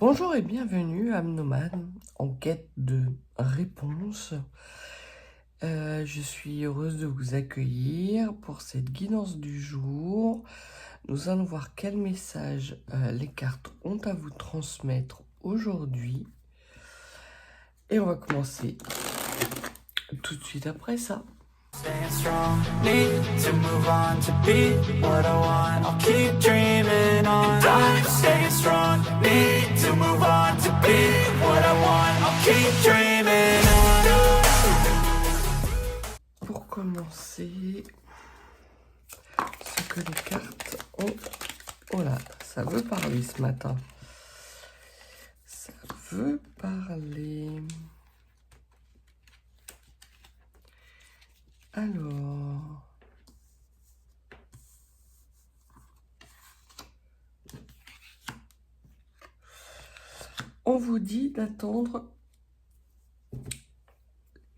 Bonjour et bienvenue âme nomade en quête de réponses. Je suis heureuse de vous accueillir pour cette guidance du jour. Nous allons voir quel message les cartes ont à vous transmettre aujourd'hui. Et on va commencer tout de suite après ça. Staying strong, need to move on to be what I want. I'll keep dreaming on. And I'm staying strong, need to move on to be what I want. I'll keep dreaming on. Pour commencer, ce que les cartes ont... Oh là, ça veut parler ce matin. Ça veut parler... Alors, on vous dit d'attendre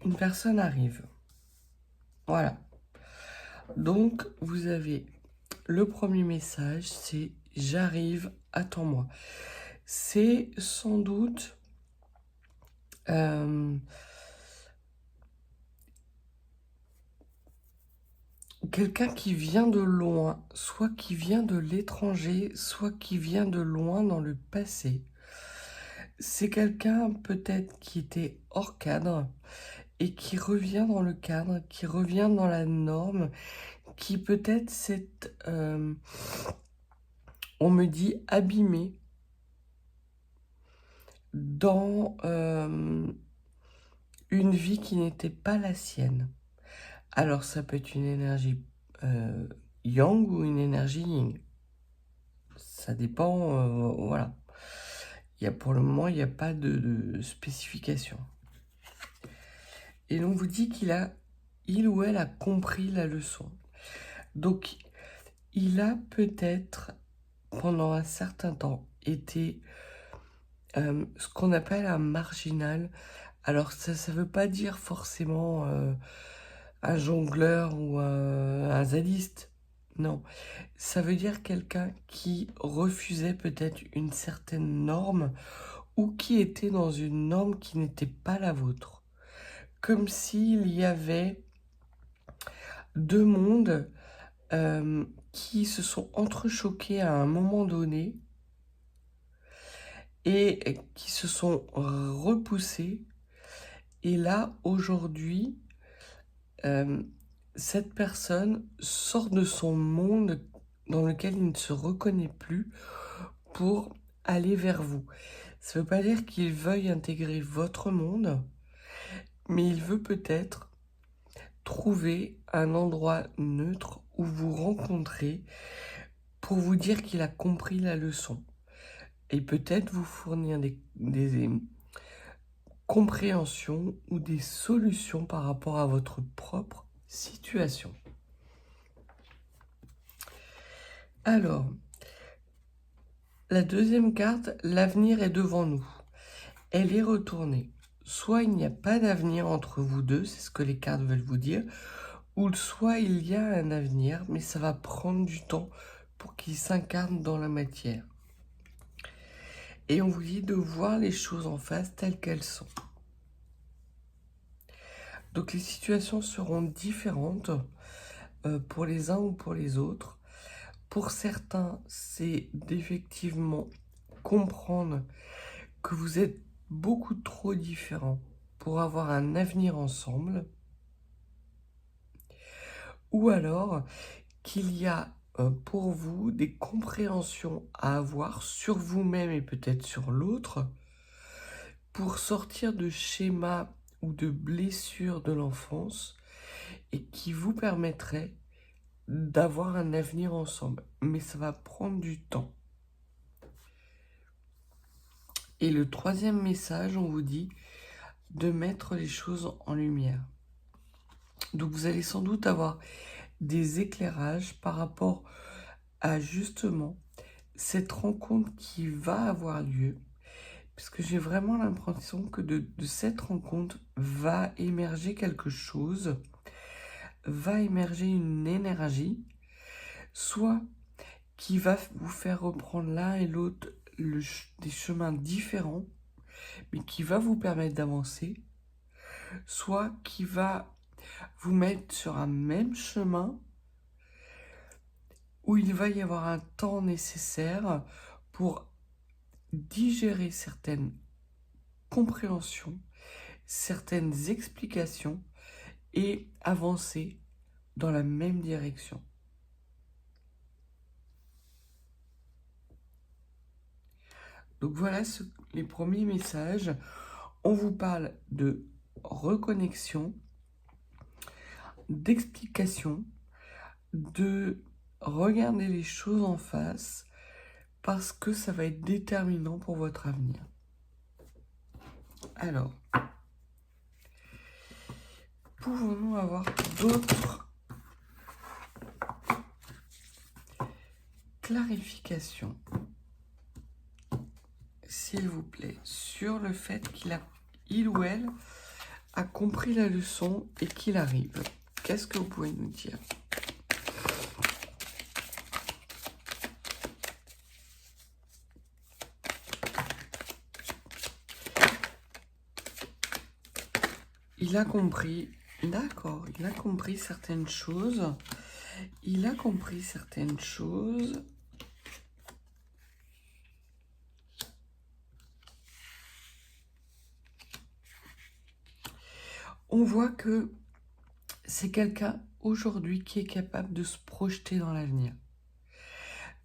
une personne arrive. Voilà. Donc, vous avez le premier message, c'est « J'arrive, attends-moi ». C'est sans doute... quelqu'un qui vient de loin, soit qui vient de l'étranger, soit qui vient de loin dans le passé. C'est quelqu'un peut-être qui était hors cadre et qui revient dans le cadre, qui revient dans la norme, qui peut-être s'est, on me dit, abîmé dans une vie qui n'était pas la sienne. Alors ça peut être une énergie yang ou une énergie yin. Ça dépend, voilà. Pour le moment, il n'y a pas de spécification. Et l'on vous dit il ou elle a compris la leçon. Donc, il a peut-être, pendant un certain temps, été ce qu'on appelle un marginal. Alors, ça ne veut pas dire forcément un jongleur ou un zadiste. Non, ça veut dire quelqu'un qui refusait peut-être une certaine norme ou qui était dans une norme qui n'était pas la vôtre. Comme s'il y avait deux mondes qui se sont entrechoqués à un moment donné et qui se sont repoussés. Et là, aujourd'hui, cette personne sort de son monde dans lequel il ne se reconnaît plus pour aller vers vous. Ça ne veut pas dire qu'il veuille intégrer votre monde, mais il veut peut-être trouver un endroit neutre où vous rencontrer pour vous dire qu'il a compris la leçon et peut-être vous fournir des compréhensions ou des solutions par rapport à votre propre situation. Alors, la deuxième carte, l'avenir est devant nous. Elle est retournée. Soit il n'y a pas d'avenir entre vous deux, c'est ce que les cartes veulent vous dire, ou soit il y a un avenir, mais ça va prendre du temps pour qu'il s'incarne dans la matière. Et on vous dit de voir les choses en face telles qu'elles sont. Donc les situations seront différentes pour les uns ou pour les autres. Pour certains, c'est d'effectivement comprendre que vous êtes beaucoup trop différents pour avoir un avenir ensemble. Ou alors qu'il y a pour vous des compréhensions à avoir sur vous-même et peut-être sur l'autre pour sortir de schémas ou de blessures de l'enfance et qui vous permettraient d'avoir un avenir ensemble. Mais ça va prendre du temps. Et le troisième message, on vous dit de mettre les choses en lumière. Donc vous allez sans doute avoir des éclairages par rapport à justement cette rencontre qui va avoir lieu, parce que j'ai vraiment l'impression que de cette rencontre va émerger quelque chose, va émerger une énergie, soit qui va vous faire reprendre l'un et l'autre des chemins différents, mais qui va vous permettre d'avancer, soit qui va vous mettre sur un même chemin où il va y avoir un temps nécessaire pour digérer certaines compréhensions, certaines explications et avancer dans la même direction. Donc voilà les premiers messages. On vous parle de reconnexion, d'explication, de regarder les choses en face parce que ça va être déterminant pour votre avenir. Alors, pouvons-nous avoir d'autres clarifications, s'il vous plaît, sur le fait qu'il ou elle a compris la leçon et qu'il arrive? Qu'est-ce que vous pouvez nous dire? Il a compris, d'accord, il a compris certaines choses. Il a compris certaines choses. On voit que c'est quelqu'un aujourd'hui qui est capable de se projeter dans l'avenir.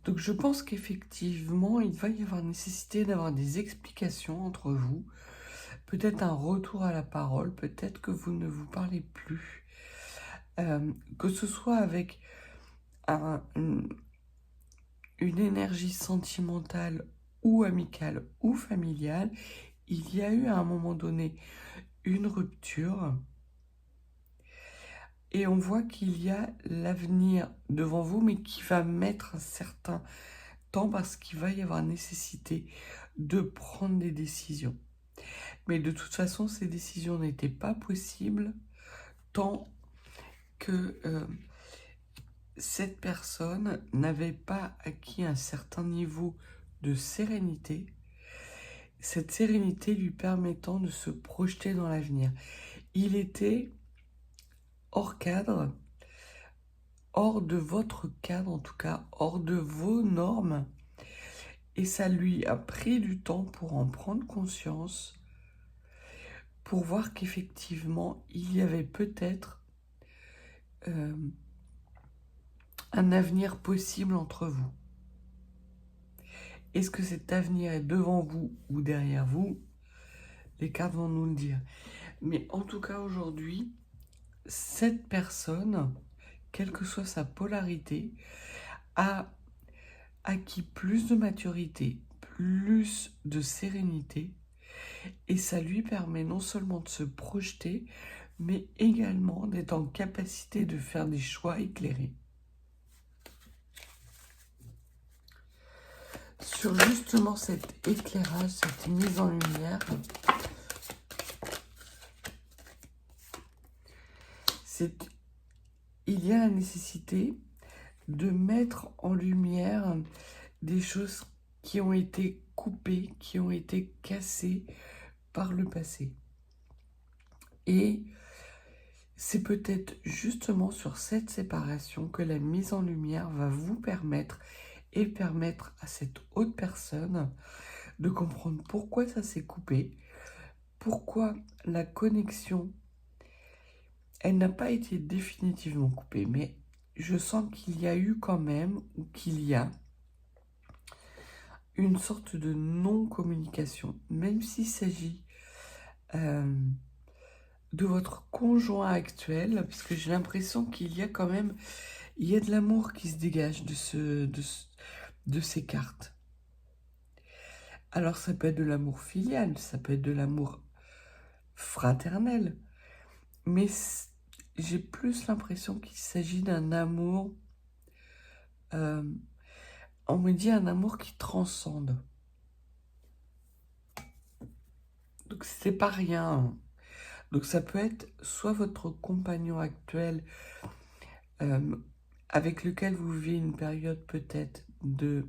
Donc je pense qu'effectivement, il va y avoir nécessité d'avoir des explications entre vous, peut-être un retour à la parole, peut-être que vous ne vous parlez plus, que ce soit avec une énergie sentimentale ou amicale ou familiale, il y a eu à un moment donné une rupture et on voit qu'il y a l'avenir devant vous, mais qui va mettre un certain temps parce qu'il va y avoir nécessité de prendre des décisions. Mais de toute façon, ces décisions n'étaient pas possibles tant que cette personne n'avait pas acquis un certain niveau de sérénité, cette sérénité lui permettant de se projeter dans l'avenir. Il était hors cadre, hors de votre cadre en tout cas, hors de vos normes, et ça lui a pris du temps pour en prendre conscience, pour voir qu'effectivement, il y avait peut-être un avenir possible entre vous. Est-ce que cet avenir est devant vous ou derrière vous? Les cartes vont nous le dire. Mais en tout cas, aujourd'hui, cette personne, quelle que soit sa polarité, a acquis plus de maturité, plus de sérénité, et ça lui permet non seulement de se projeter, mais également d'être en capacité de faire des choix éclairés. Sur justement cet éclairage, cette mise en lumière, il y a la nécessité de mettre en lumière des choses qui ont été coupées, qui ont été cassées par le passé. Et c'est peut-être justement sur cette séparation que la mise en lumière va vous permettre et permettre à cette autre personne de comprendre pourquoi ça s'est coupé, pourquoi la connexion, elle n'a pas été définitivement coupée, mais je sens qu'il y a eu quand même, ou qu'il y a une sorte de non-communication, même s'il s'agit de votre conjoint actuel, parce que j'ai l'impression qu'il y a quand même, il y a de l'amour qui se dégage de ces cartes. Alors ça peut être de l'amour filial, ça peut être de l'amour fraternel, mais j'ai plus l'impression qu'il s'agit d'un amour, on me dit un amour qui transcende. Donc c'est pas rien. Donc ça peut être soit votre compagnon actuel avec lequel vous vivez une période peut-être de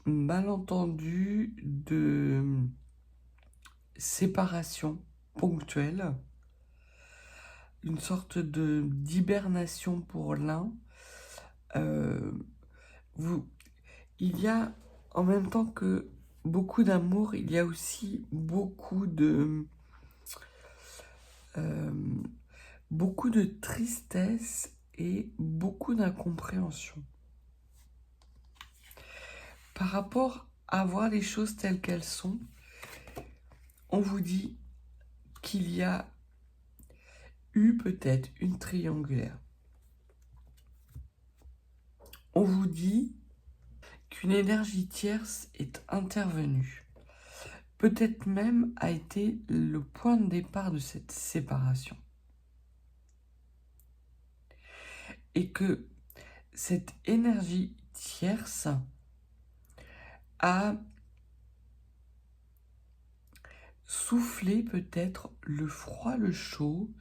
malentendu de séparation ponctuelle, une sorte d'hibernation pour l'un. Il y a, en même temps que beaucoup d'amour, il y a aussi beaucoup de tristesse et beaucoup d'incompréhension. Par rapport à voir les choses telles qu'elles sont, on vous dit qu'il y a eu peut-être une triangulaire. On vous dit qu'une énergie tierce est intervenue. Peut-être même a été le point de départ de cette séparation. Et que cette énergie tierce a soufflé peut-être le froid, le chaud,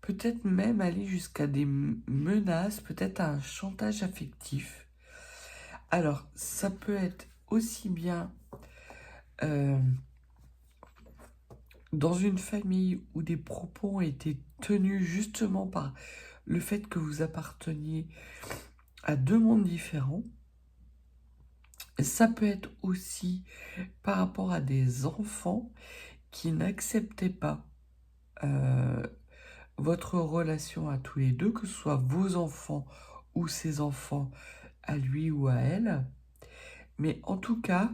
peut-être même aller jusqu'à des menaces, peut-être à un chantage affectif. Alors, ça peut être aussi bien dans une famille où des propos ont été tenus justement par le fait que vous apparteniez à deux mondes différents. Ça peut être aussi par rapport à des enfants qui n'acceptaient pas votre relation à tous les deux, que ce soit vos enfants ou ses enfants à lui ou à elle. Mais en tout cas,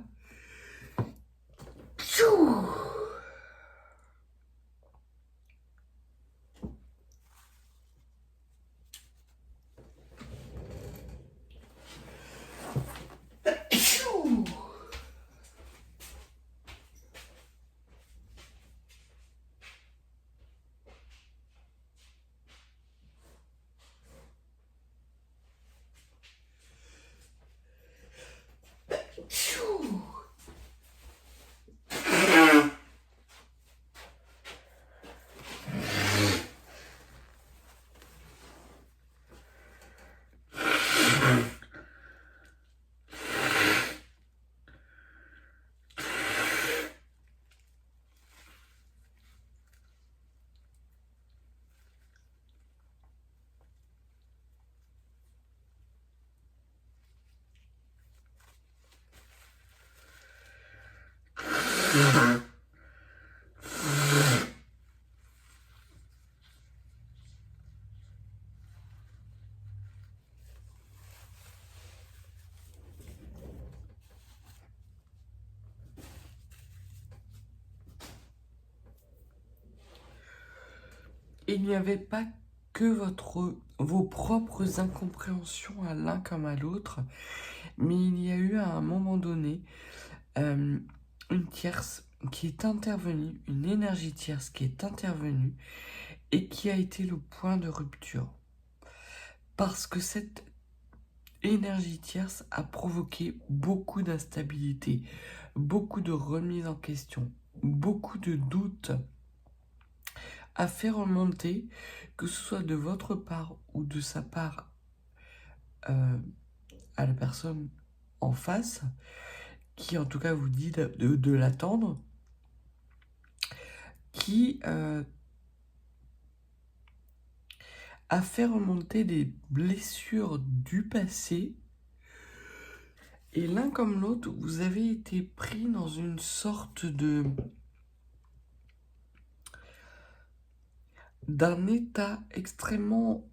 il n'y avait pas que vos propres incompréhensions à l'un comme à l'autre, mais il y a eu à un moment donné une tierce qui est intervenue, une énergie tierce qui est intervenue et qui a été le point de rupture. Parce que cette énergie tierce a provoqué beaucoup d'instabilité, beaucoup de remise en question, beaucoup de doutes, a fait remonter, que ce soit de votre part ou de sa part à la personne en face, qui en tout cas vous dit de l'attendre, qui a fait remonter des blessures du passé. Et l'un comme l'autre, vous avez été pris dans une sorte d'un état extrêmement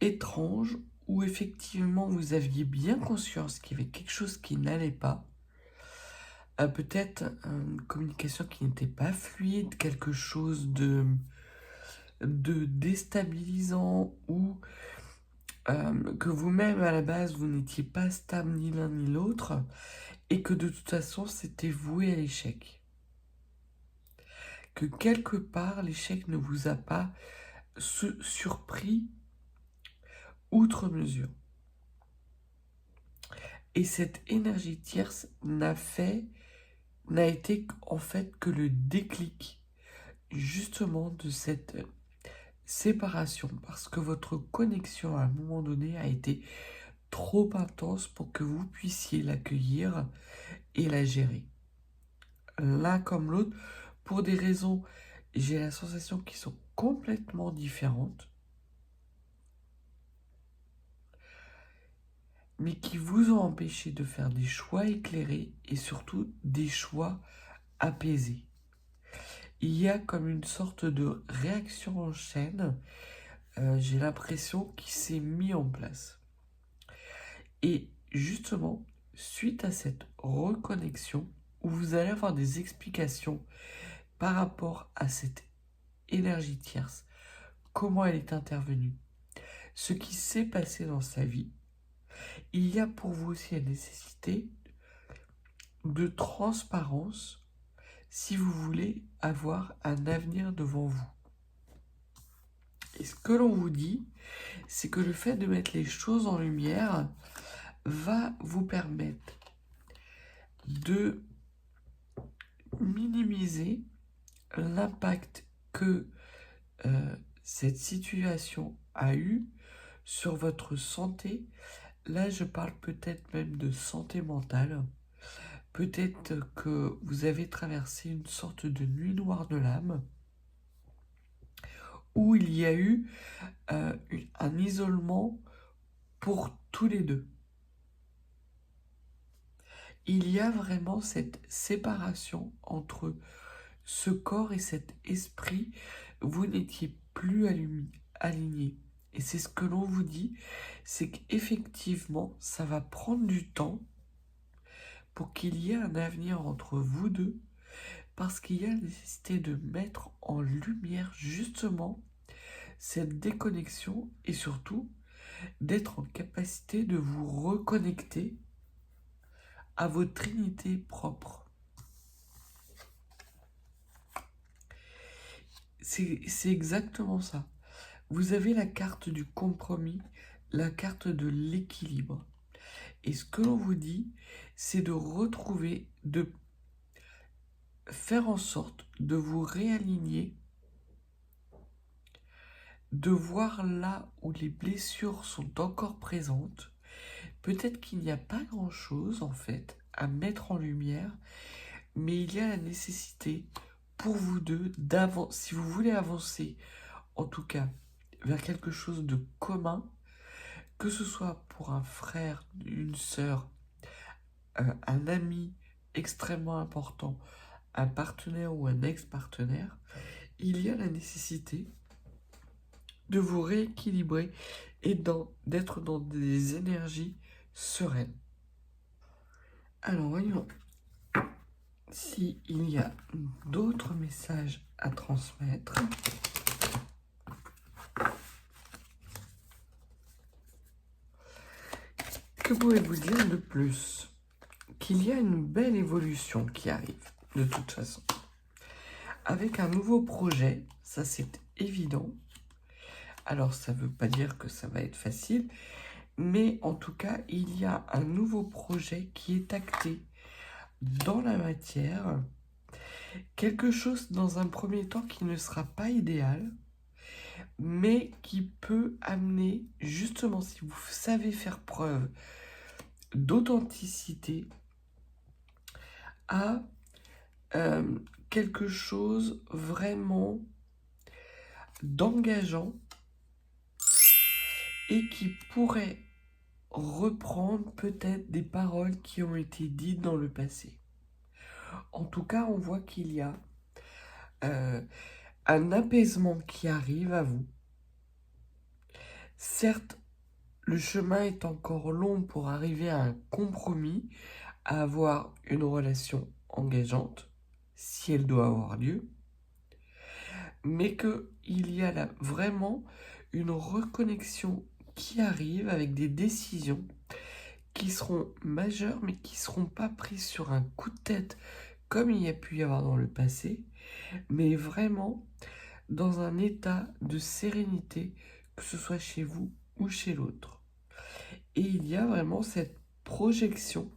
étrange, où effectivement vous aviez bien conscience qu'il y avait quelque chose qui n'allait pas. Peut-être une communication qui n'était pas fluide, quelque chose de déstabilisant, ou que vous-même à la base vous n'étiez pas stable ni l'un ni l'autre, et que de toute façon c'était voué à l'échec. Que quelque part l'échec ne vous a pas surpris outre mesure. Et cette énergie tierce n'a été en fait que le déclic justement de cette séparation parce que votre connexion à un moment donné a été trop intense pour que vous puissiez l'accueillir et la gérer. L'un comme l'autre, pour des raisons, j'ai la sensation qui sont complètement différentes, mais qui vous ont empêché de faire des choix éclairés et surtout des choix apaisés. Il y a comme une sorte de réaction en chaîne, j'ai l'impression qui s'est mis en place. Et justement, suite à cette reconnexion, où vous allez avoir des explications par rapport à cette énergie tierce, comment elle est intervenue, ce qui s'est passé dans sa vie, il y a pour vous aussi la nécessité de transparence si vous voulez avoir un avenir devant vous. Et ce que l'on vous dit, c'est que le fait de mettre les choses en lumière va vous permettre de minimiser l'impact que cette situation a eu sur votre santé. Là, je parle peut-être même de santé mentale. Peut-être que vous avez traversé une sorte de nuit noire de l'âme où il y a eu un isolement pour tous les deux. Il y a vraiment cette séparation entre ce corps et cet esprit. Vous n'étiez plus alignés. Et c'est ce que l'on vous dit, c'est qu'effectivement, ça va prendre du temps pour qu'il y ait un avenir entre vous deux, parce qu'il y a la nécessité de mettre en lumière justement cette déconnexion et surtout d'être en capacité de vous reconnecter à votre trinité propre. C'est exactement ça. Vous avez la carte du compromis, la carte de l'équilibre. Et ce que l'on vous dit, c'est de retrouver, de faire en sorte de vous réaligner, de voir là où les blessures sont encore présentes. Peut-être qu'il n'y a pas grand-chose en fait à mettre en lumière, mais il y a la nécessité pour vous deux d'avancer, si vous voulez avancer, en tout cas, vers quelque chose de commun, que ce soit pour un frère, une sœur, un ami extrêmement important, un partenaire ou un ex-partenaire, il y a la nécessité de vous rééquilibrer et d'être dans des énergies sereines. Alors voyons s'il y a d'autres messages à transmettre. Que pouvez-vous dire de plus? Qu'il y a une belle évolution qui arrive, de toute façon. Avec un nouveau projet, ça c'est évident. Alors ça ne veut pas dire que ça va être facile, mais en tout cas, il y a un nouveau projet qui est acté dans la matière. Quelque chose dans un premier temps qui ne sera pas idéal, mais qui peut amener, justement, si vous savez faire preuve d'authenticité, à quelque chose vraiment d'engageant et qui pourrait reprendre peut-être des paroles qui ont été dites dans le passé. En tout cas, on voit qu'il y a un apaisement qui arrive à vous. Certes, le chemin est encore long pour arriver à un compromis, à avoir une relation engageante, si elle doit avoir lieu, mais qu'il y a là vraiment une reconnexion qui arrive avec des décisions qui seront majeures, mais qui ne seront pas prises sur un coup de tête, comme il y a pu y avoir dans le passé, mais vraiment dans un état de sérénité, que ce soit chez vous ou chez l'autre. Et il y a vraiment cette projection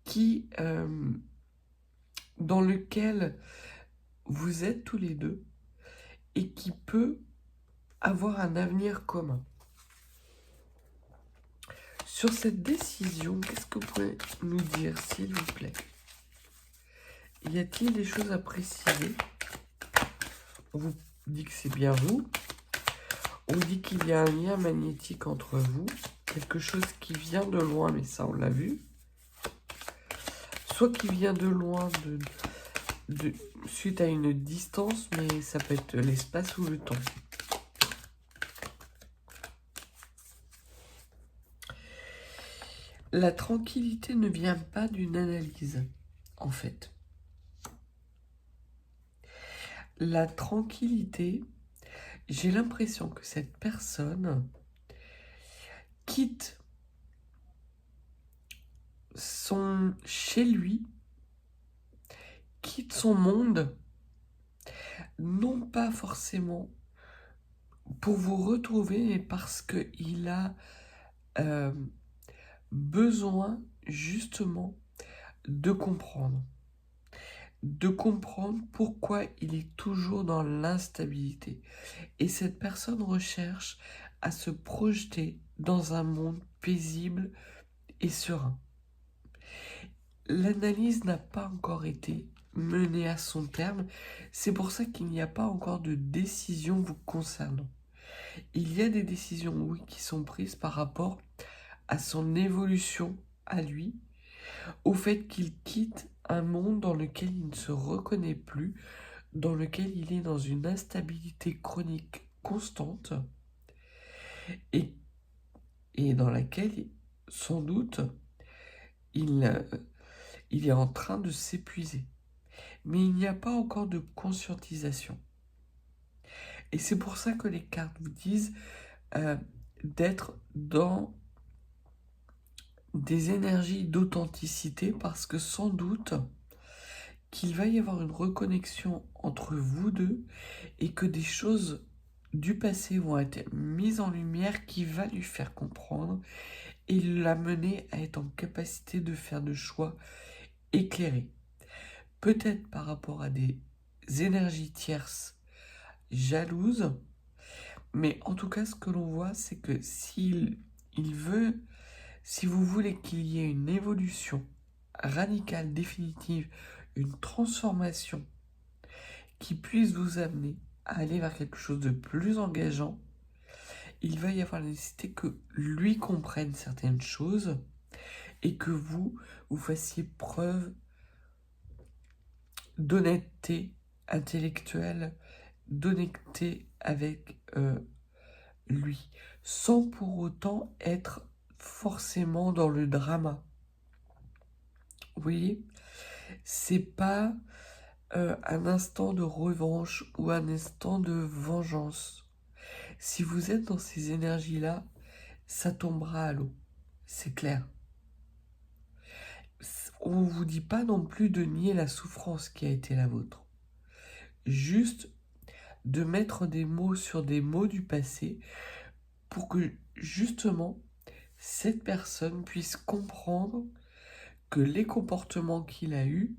qui, dans lequel vous êtes tous les deux et qui peut avoir un avenir commun. Sur cette décision, qu'est-ce que vous pouvez nous dire, s'il vous plaît? Y a-t-il des choses à préciser? On vous dit que c'est bien vous. On dit qu'il y a un lien magnétique entre vous. Quelque chose qui vient de loin, mais ça, on l'a vu. Soit qui vient de loin, suite à une distance, mais ça peut être l'espace ou le temps. La tranquillité ne vient pas d'une analyse, en fait. La tranquillité, j'ai l'impression que cette personne quitte chez lui, quitte son monde, non pas forcément pour vous retrouver, mais parce qu'il a besoin justement de comprendre pourquoi il est toujours dans l'instabilité. Et cette personne recherche à se projeter dans un monde paisible et serein. L'analyse n'a pas encore été menée à son terme, c'est pour ça qu'il n'y a pas encore de décision vous concernant. Il y a des décisions, oui, qui sont prises par rapport à son évolution à lui, au fait qu'il quitte un monde dans lequel il ne se reconnaît plus, dans lequel il est dans une instabilité chronique constante et dans laquelle, sans doute, il est en train de s'épuiser. Mais il n'y a pas encore de conscientisation. Et c'est pour ça que les cartes vous disent d'être dans des énergies d'authenticité, parce que sans doute qu'il va y avoir une reconnexion entre vous deux et que des choses du passé vont être mises en lumière qui va lui faire comprendre et l'amener à être en capacité de faire des choix éclairés. Peut-être par rapport à des énergies tierces jalouses, mais en tout cas ce que l'on voit, c'est que si vous voulez qu'il y ait une évolution radicale, définitive, une transformation qui puisse vous amener à aller vers quelque chose de plus engageant, il va y avoir la nécessité que lui comprenne certaines choses et que vous fassiez preuve d'honnêteté intellectuelle, d'honnêteté avec lui, sans pour autant être forcément dans le drama. Vous voyez, c'est pas un instant de revanche ou un instant de vengeance. Si vous êtes dans ces énergies-là, ça tombera à l'eau, c'est clair. On ne vous dit pas non plus de nier la souffrance qui a été la vôtre. Juste de mettre des mots sur des mots du passé pour que justement cette personne puisse comprendre que les comportements qu'il a eus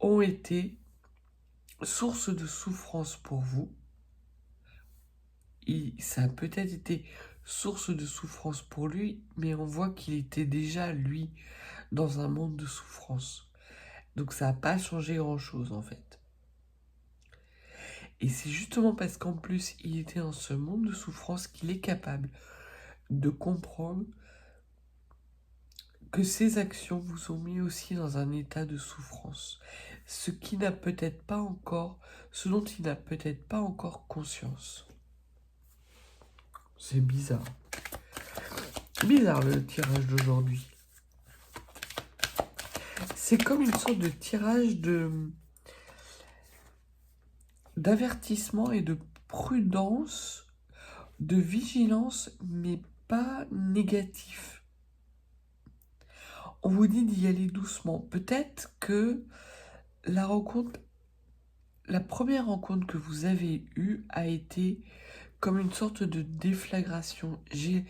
ont été source de souffrance pour vous. Et ça a peut-être été source de souffrance pour lui, mais on voit qu'il était déjà, lui, dans un monde de souffrance. Donc ça n'a pas changé grand-chose, en fait. Et c'est justement parce qu'en plus, il était dans ce monde de souffrance qu'il est capable de comprendre que ses actions vous ont mis aussi dans un état de souffrance. Ce dont il n'a peut-être pas encore conscience. C'est bizarre. Bizarre le tirage d'aujourd'hui. C'est comme une sorte de tirage d'avertissement et de prudence, de vigilance, mais pas négatif. On vous dit d'y aller doucement. Peut-être que la première rencontre que vous avez eue a été comme une sorte de déflagration. J'ai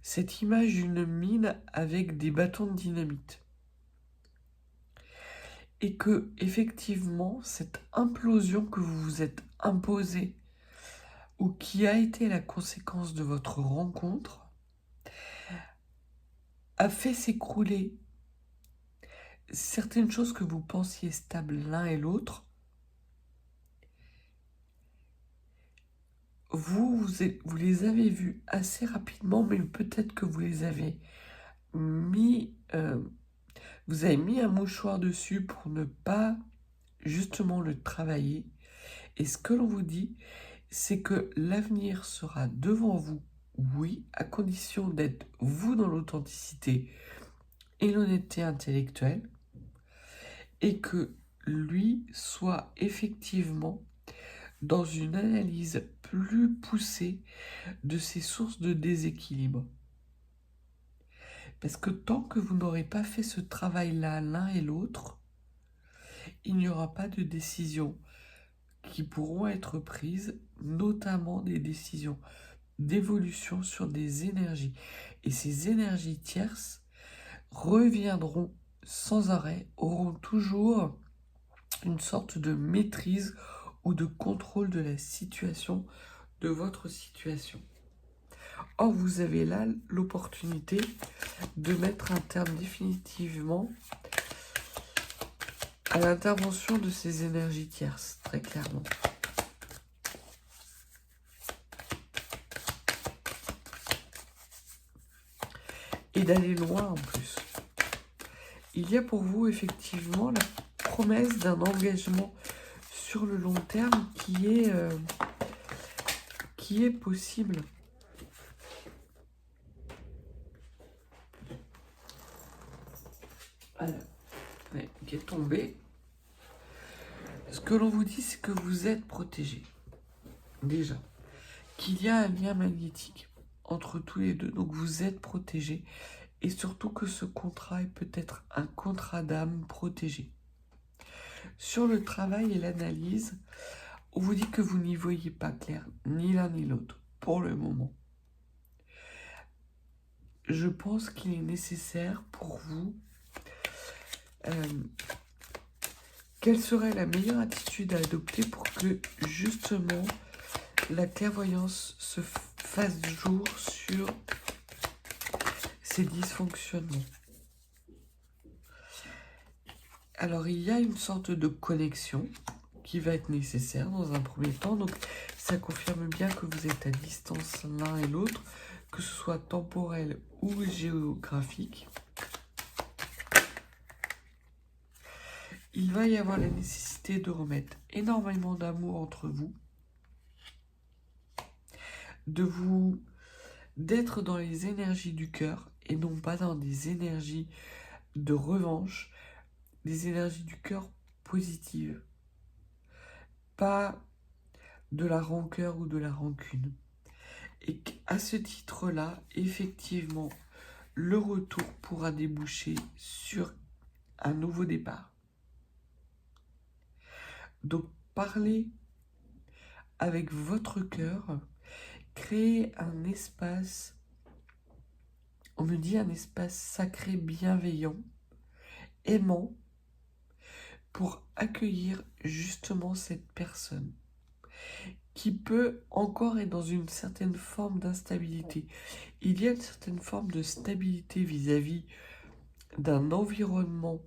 cette image d'une mine avec des bâtons de dynamite. Et que, effectivement, cette implosion que vous vous êtes imposée ou qui a été la conséquence de votre rencontre a fait s'écrouler certaines choses que vous pensiez stables l'un et l'autre. Vous les avez vues assez rapidement, mais peut-être que vous les avez mis... vous avez mis un mouchoir dessus pour ne pas justement le travailler. Et ce que l'on vous dit, c'est que l'avenir sera devant vous, oui, à condition d'être vous dans l'authenticité et l'honnêteté intellectuelle, et que lui soit effectivement dans une analyse plus poussée de ces sources de déséquilibre. Parce que tant que vous n'aurez pas fait ce travail-là l'un et l'autre, il n'y aura pas de décisions qui pourront être prises, notamment des décisions d'évolution sur des énergies. Et ces énergies tierces reviendront sans arrêt, auront toujours une sorte de maîtrise ou de contrôle de la situation, de votre situation. Or, vous avez là l'opportunité de mettre un terme définitivement à l'intervention de ces énergies tierces, très clairement. Et d'aller loin en plus. Il y a pour vous effectivement la promesse d'un engagement sur le long terme qui est possible. Voilà, qui est tombé. Ce que l'on vous dit, c'est que vous êtes protégé. Déjà. Qu'il y a un lien magnétique entre tous les deux. Donc vous êtes protégé. Et surtout que ce contrat est peut-être un contrat d'âme protégé. Sur le travail et l'analyse, on vous dit que vous n'y voyez pas clair, ni l'un ni l'autre, pour le moment. Je pense qu'il est nécessaire pour vous... quelle serait la meilleure attitude à adopter pour que, justement, la clairvoyance se fasse jour sur ces dysfonctionnements? Alors, il y a une sorte de connexion qui va être nécessaire dans un premier temps. Donc, ça confirme bien que vous êtes à distance l'un et l'autre, que ce soit temporel ou géographique. Il va y avoir la nécessité de remettre énormément d'amour entre vous, d'être dans les énergies du cœur et non pas dans des énergies de revanche, des énergies du cœur positives, pas de la rancœur ou de la rancune. Et à ce titre-là, effectivement, le retour pourra déboucher sur un nouveau départ. Donc, parlez avec votre cœur, créez un espace, on me dit un espace sacré, bienveillant, aimant, pour accueillir justement cette personne qui peut encore être dans une certaine forme d'instabilité. Il y a une certaine forme de stabilité vis-à-vis d'un environnement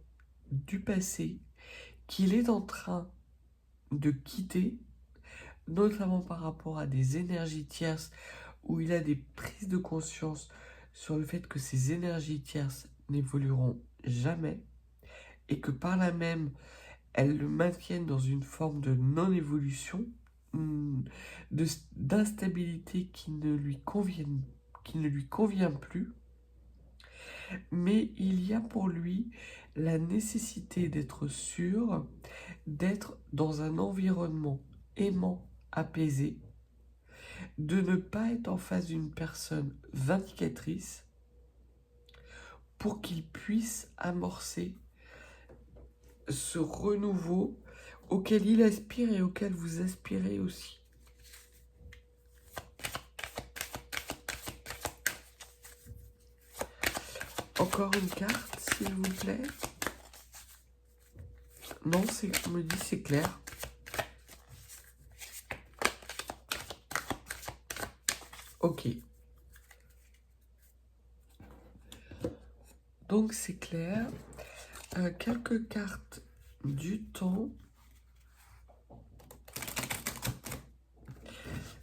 du passé qu'il est en train de quitter, notamment par rapport à des énergies tierces où il a des prises de conscience sur le fait que ces énergies tierces n'évolueront jamais et que par là même elles le maintiennent dans une forme de non-évolution, d'instabilité qui ne lui convient plus. Mais il y a pour lui la nécessité d'être sûr, d'être dans un environnement aimant, apaisé, de ne pas être en face d'une personne vindicatrice pour qu'il puisse amorcer ce renouveau auquel il aspire et auquel vous aspirez aussi. Encore une carte, s'il vous plaît. Non, on me dit c'est clair. Ok. Donc c'est clair. Quelques cartes du temps.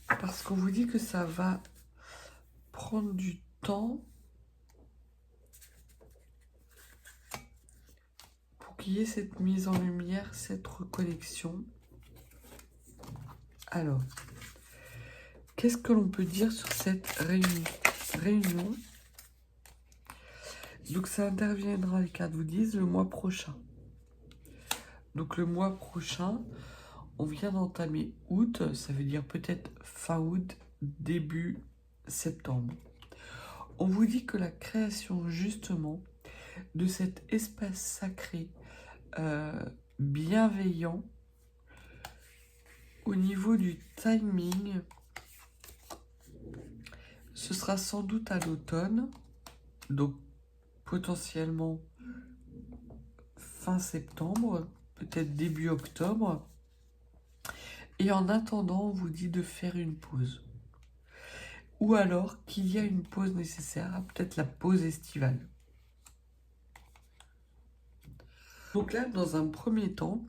Parce qu'on vous dit que ça va prendre du temps pour qu'il y ait cette mise en lumière, cette reconnexion. Alors, qu'est-ce que l'on peut dire sur cette réunion? Donc ça interviendra, les cartes vous disent, le mois prochain. Donc le mois prochain, on vient d'entamer août, ça veut dire peut-être fin août, début septembre. On vous dit que la création justement de cet espace sacré bienveillant au niveau du timing, ce sera sans doute à l'automne, donc potentiellement fin septembre, peut-être début octobre. Et en attendant, on vous dit de faire une pause. Ou alors qu'il y a une pause nécessaire, peut-être la pause estivale. Donc là, dans un premier temps,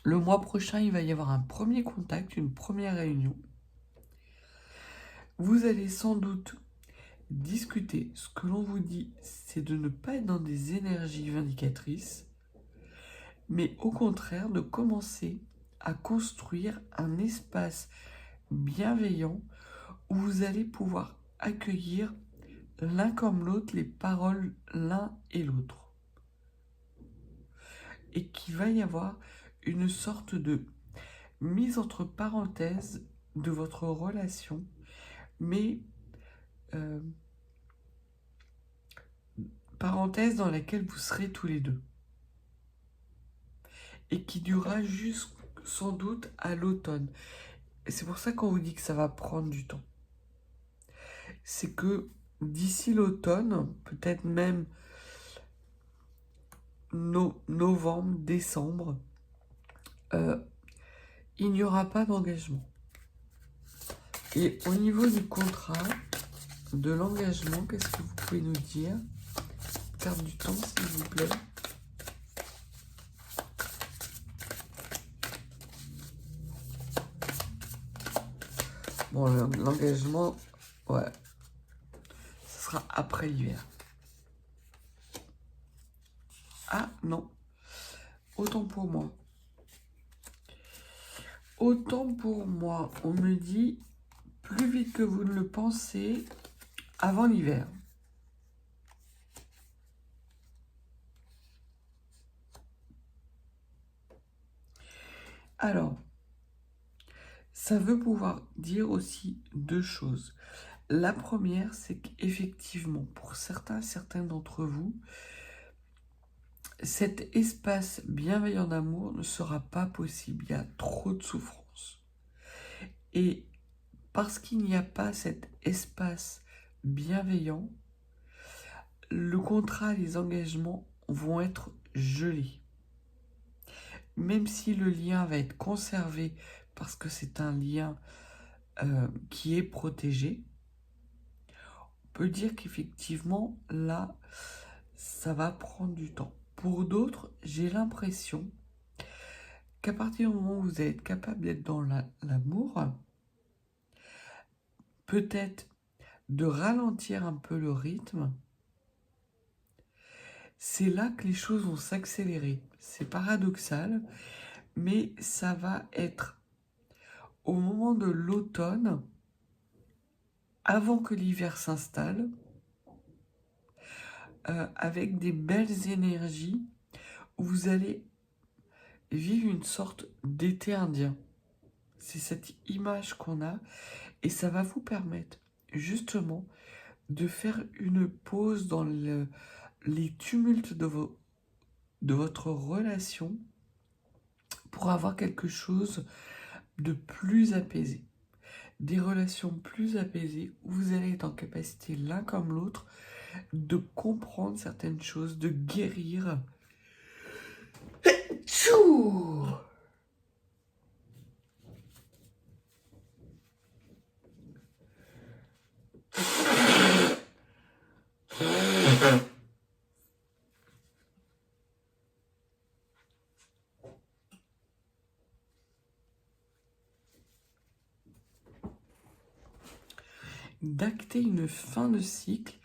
le mois prochain, il va y avoir un premier contact, une première réunion. Vous allez sans doute discuter. Ce que l'on vous dit, c'est de ne pas être dans des énergies vindicatrices, mais au contraire de commencer à construire un espace bienveillant où vous allez pouvoir accueillir l'un comme l'autre les paroles l'un et l'autre. Et qu'il va y avoir une sorte de mise entre parenthèses de votre relation, mais parenthèse dans laquelle vous serez tous les deux. Et qui durera sans doute à l'automne. Et c'est pour ça qu'on vous dit que ça va prendre du temps. C'est que d'ici l'automne, peut-être même novembre, décembre, il n'y aura pas d'engagement. Et au niveau du contrat, de l'engagement, qu'est-ce que vous pouvez nous dire? Carte du temps, s'il vous plaît. Bon, l'engagement, ouais, ce sera après l'hiver. Ah, non. Autant pour moi. Autant pour moi, on me dit, plus vite que vous ne le pensez, avant l'hiver. Alors, ça veut pouvoir dire aussi deux choses. La première, c'est qu'effectivement, pour certains d'entre vous, cet espace bienveillant d'amour ne sera pas possible. Il y a trop de souffrance. Et parce qu'il n'y a pas cet espace bienveillant, le contrat et les engagements vont être gelés. Même si le lien va être conservé parce que c'est un lien qui est protégé, on peut dire qu'effectivement, là, ça va prendre du temps. Pour d'autres, j'ai l'impression qu'à partir du moment où vous allez être capable d'être dans l'amour, peut-être de ralentir un peu le rythme, c'est là que les choses vont s'accélérer. C'est paradoxal, mais ça va être au moment de l'automne, avant que l'hiver s'installe, avec des belles énergies, où vous allez vivre une sorte d'été indien. C'est cette image qu'on a, et ça va vous permettre justement de faire une pause dans les tumultes de votre relation pour avoir quelque chose de plus apaisé. Des relations plus apaisées où vous allez être en capacité l'un comme l'autre de comprendre certaines choses, de guérir. Tchou! D'acter une fin de cycle,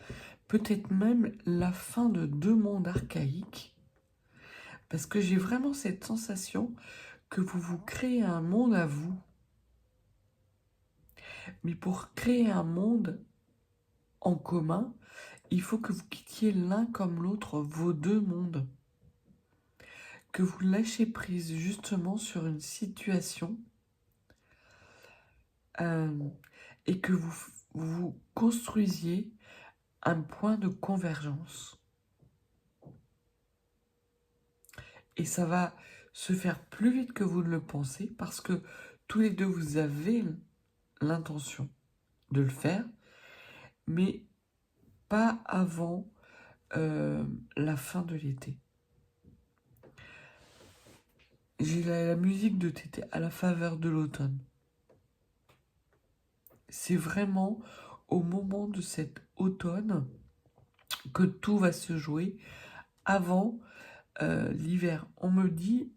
peut-être même la fin de 2 mondes archaïques, parce que j'ai vraiment cette sensation que vous vous créez un monde à vous. Mais pour créer un monde en commun, il faut que vous quittiez l'un comme l'autre vos 2 mondes. Que vous lâchez prise justement sur une situation et que vous construisiez un point de convergence. Et ça va se faire plus vite que vous ne le pensez parce que tous les deux, vous avez l'intention de le faire, mais pas avant la fin de l'été. J'ai la musique de Tété à la faveur de l'automne. C'est vraiment au moment de cet automne que tout va se jouer avant l'hiver. On me dit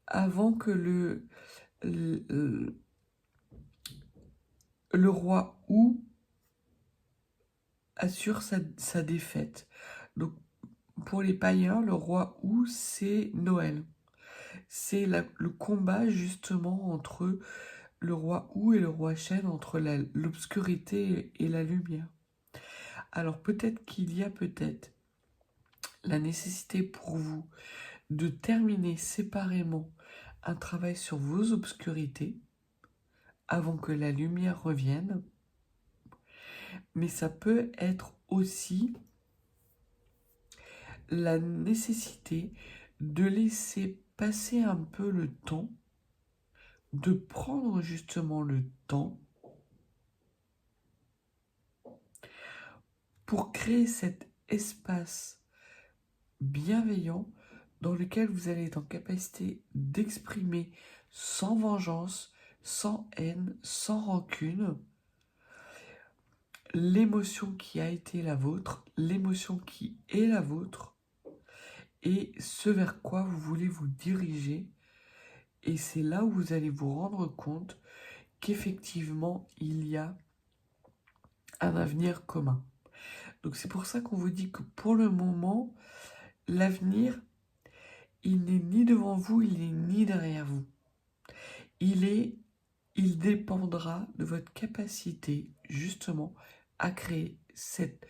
avant que le roi Ou assure sa défaite. Donc pour les païens, le roi Ou, c'est Noël. C'est le combat justement entre le roi Ou et le roi Chêne, entre l'obscurité et la lumière. Alors peut-être qu'il y a la nécessité pour vous de terminer séparément un travail sur vos obscurités avant que la lumière revienne, mais ça peut être aussi la nécessité de laisser passer un peu le temps, de prendre justement le temps pour créer cet espace bienveillant dans lequel vous allez être en capacité d'exprimer sans vengeance, sans haine, sans rancune, l'émotion qui a été la vôtre, l'émotion qui est la vôtre, et ce vers quoi vous voulez vous diriger. Et c'est là où vous allez vous rendre compte qu'effectivement, il y a un avenir commun. Donc c'est pour ça qu'on vous dit que pour le moment, l'avenir, il n'est ni devant vous, il n'est ni derrière vous. Il dépendra de votre capacité, justement, à créer cet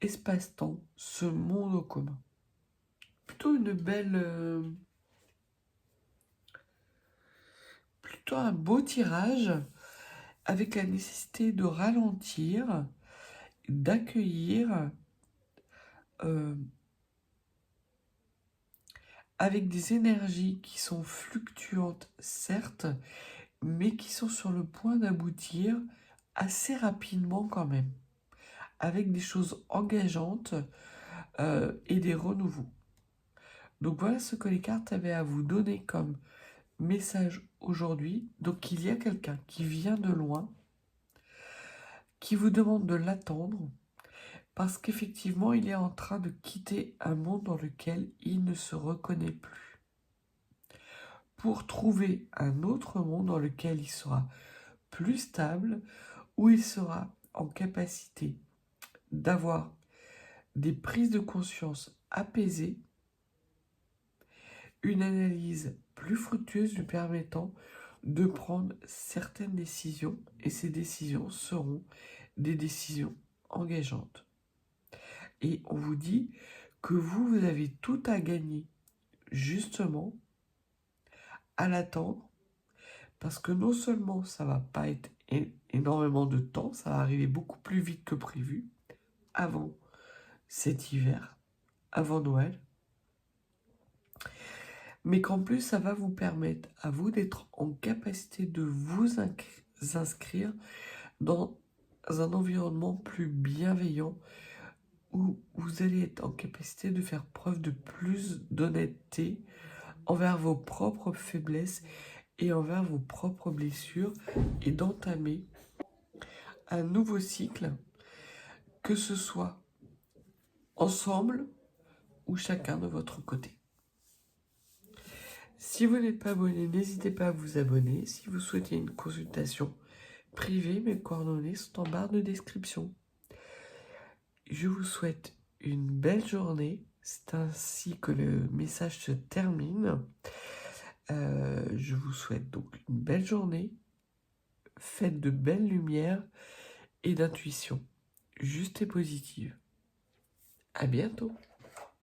espace-temps, ce monde commun. Plutôt une belle... plutôt un beau tirage, avec la nécessité de ralentir, d'accueillir, avec des énergies qui sont fluctuantes, certes, mais qui sont sur le point d'aboutir assez rapidement quand même, avec des choses engageantes et des renouveaux. Donc voilà ce que les cartes avaient à vous donner comme message aujourd'hui. Donc il y a quelqu'un qui vient de loin, qui vous demande de l'attendre, parce qu'effectivement il est en train de quitter un monde dans lequel il ne se reconnaît plus, pour trouver un autre monde dans lequel il sera plus stable, où il sera en capacité d'avoir des prises de conscience apaisées, une analyse plus fructueuse lui permettant de prendre certaines décisions, et ces décisions seront des décisions engageantes. Et on vous dit que vous avez tout à gagner, justement, à l'attendre, parce que non seulement ça va pas être énormément de temps, ça va arriver beaucoup plus vite que prévu, avant cet hiver, avant Noël, mais qu'en plus ça va vous permettre à vous d'être en capacité de vous inscrire dans un environnement plus bienveillant, où vous allez être en capacité de faire preuve de plus d'honnêteté envers vos propres faiblesses et envers vos propres blessures, et d'entamer un nouveau cycle, que ce soit ensemble ou chacun de votre côté. Si vous n'êtes pas abonné, n'hésitez pas à vous abonner. Si vous souhaitez une consultation privée, mes coordonnées sont en barre de description. Je vous souhaite une belle journée. C'est ainsi que le message se termine. Je vous souhaite donc une belle journée, faite de belles lumières et d'intuition, juste et positive. À bientôt.